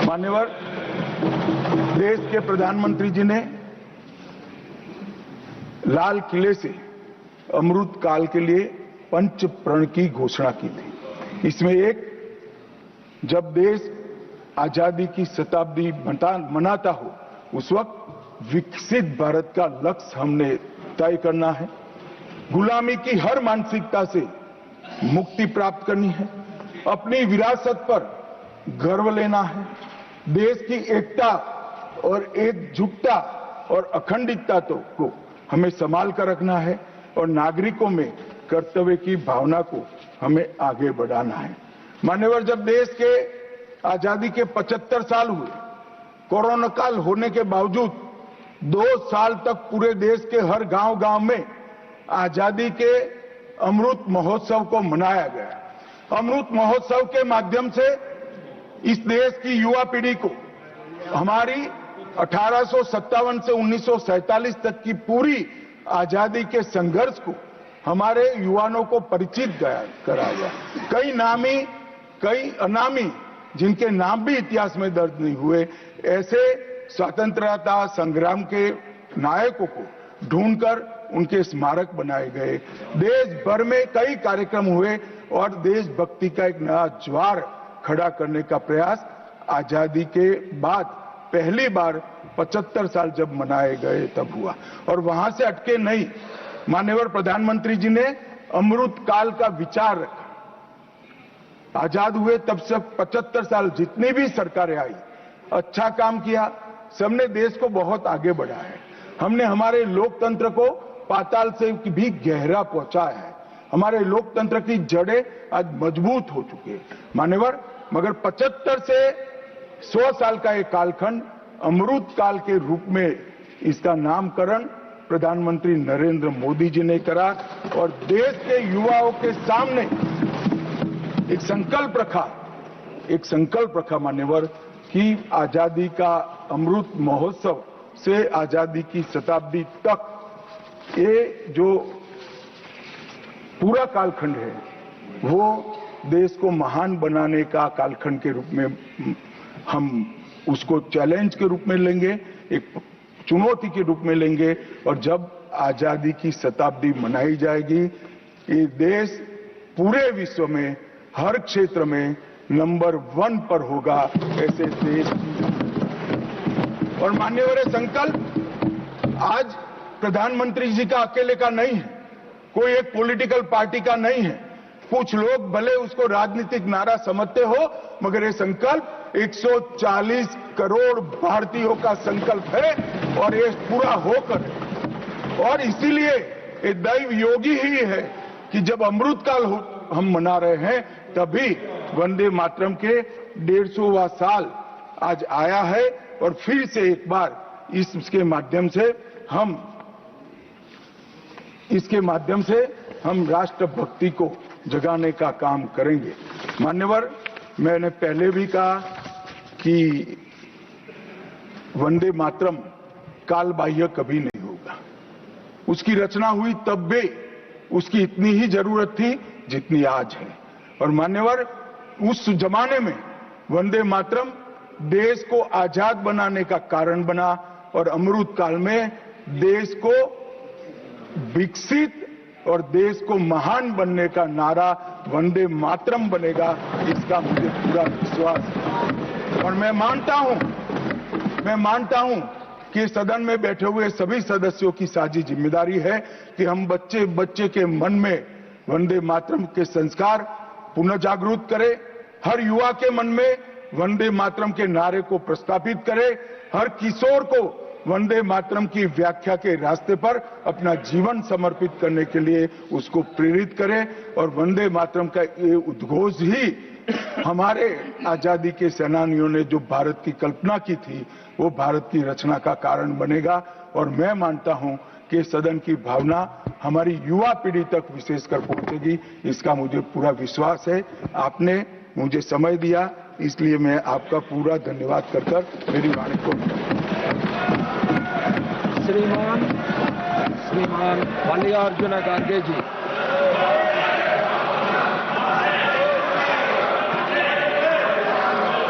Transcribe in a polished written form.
मान्यवर, देश के प्रधानमंत्री जी ने लाल किले से अमृत काल के लिए पंच प्रण की घोषणा की थी। इसमें एक, जब देश आजादी की शताब्दी मनाता हो उस वक्त विकसित भारत का लक्ष्य हमने तय करना है। गुलामी की हर मानसिकता से मुक्ति प्राप्त करनी है। अपनी विरासत पर गर्व लेना है। देश की एकता और एकजुटता और अखंडितता को हमें संभाल कर रखना है और नागरिकों में कर्तव्य की भावना को हमें आगे बढ़ाना है। मान्यवर, जब देश के आजादी के 75 साल हुए, कोरोना काल होने के बावजूद 2 साल तक पूरे देश के हर गांव-गांव में आजादी के अमृत महोत्सव को मनाया गया। अमृत महोत्सव के माध्यम से इस देश की युवा पीढ़ी को हमारी 1857 से 1947 तक की पूरी आजादी के संघर्ष को हमारे युवाओं को परिचित कराया। कई नामी, कई अनामी, जिनके नाम भी इतिहास में दर्ज नहीं हुए, ऐसे स्वतंत्रता संग्राम के नायकों को ढूंढकर उनके स्मारक बनाए गए। देश भर में कई कार्यक्रम हुए और देशभक्ति का एक नया ज्वार खड़ा करने का प्रयास आजादी के बाद पहली बार 75 साल जब मनाए गए तब हुआ। और वहां से अटके नहीं, माननीय प्रधानमंत्री जी ने अमृत काल का विचार रखा। आजाद हुए तब से 75 साल जितनी भी सरकारें आई, अच्छा काम किया। सबने देश को बहुत आगे बढ़ाया है। हमने हमारे लोकतंत्र को पाताल से भी गहरा पहुंचाया है। हमारे लोकतंत्र की जड़ें आज मजबूत हो चुकी है। मान्यवर, मगर 75 से 100 साल का एक कालखंड अमृत काल के रूप में इसका नामकरण प्रधानमंत्री नरेंद्र मोदी जी ने करा और देश के युवाओं के सामने एक संकल्प रखा मान्यवर कि आजादी का अमृत महोत्सव से आजादी की शताब्दी तक ये जो पूरा कालखंड है वो देश को महान बनाने का कालखंड के रूप में हम उसको चैलेंज के रूप में लेंगे, एक चुनौती के रूप में लेंगे। और जब आजादी की शताब्दी मनाई जाएगी, ये देश पूरे विश्व में हर क्षेत्र में नंबर 1 पर होगा। ऐसे देश और मान्यवर संकल्प आज प्रधानमंत्री जी का अकेले का नहीं है, कोई एक पॉलिटिकल पार्टी का नहीं है। कुछ लोग भले उसको राजनीतिक नारा समझते हो, मगर ये संकल्प 140 करोड़ भारतीयों का संकल्प है और ये पूरा होकर है। और इसीलिए ये दैव योगी ही है कि जब अमृत काल हम मना रहे हैं, तभी वंदे मातरम के 150वां साल आज आया है और फिर से एक बार इसके माध्यम से हम राष्ट्रभक्ति को जगाने का काम करेंगे। मान्यवर, मैंने पहले भी कहा कि वंदे मातरम काल बाह्य कभी नहीं होगा। उसकी रचना हुई तब भी उसकी इतनी ही जरूरत थी जितनी आज है। और मान्यवर, उस जमाने में वंदे मातरम देश को आजाद बनाने का कारण बना और अमृत काल में देश को विकसित और देश को महान बनने का नारा वंदे मातरम बनेगा, इसका मुझे पूरा विश्वास है। और मैं मानता हूं कि सदन में बैठे हुए सभी सदस्यों की साझी जिम्मेदारी है कि हम बच्चे के मन में वंदे मातरम के संस्कार पुनः जागृत करें, हर युवा के मन में वंदे मातरम के नारे को प्रस्थापित करें, हर किशोर को वंदे मातरम की व्याख्या के रास्ते पर अपना जीवन समर्पित करने के लिए उसको प्रेरित करें। और वंदे मातरम का ये उद्घोष ही हमारे आजादी के सेनानियों ने जो भारत की कल्पना की थी, वो भारत की रचना का कारण बनेगा। और मैं मानता हूं कि सदन की भावना हमारी युवा पीढ़ी तक विशेषकर पहुंचेगी, इसका मुझे पूरा विश्वास है। आपने मुझे समय दिया, इसलिए मैं आपका पूरा धन्यवाद कर मेरी वाणी को श्रीमान मल्लिकार्जुन खड़गे जी।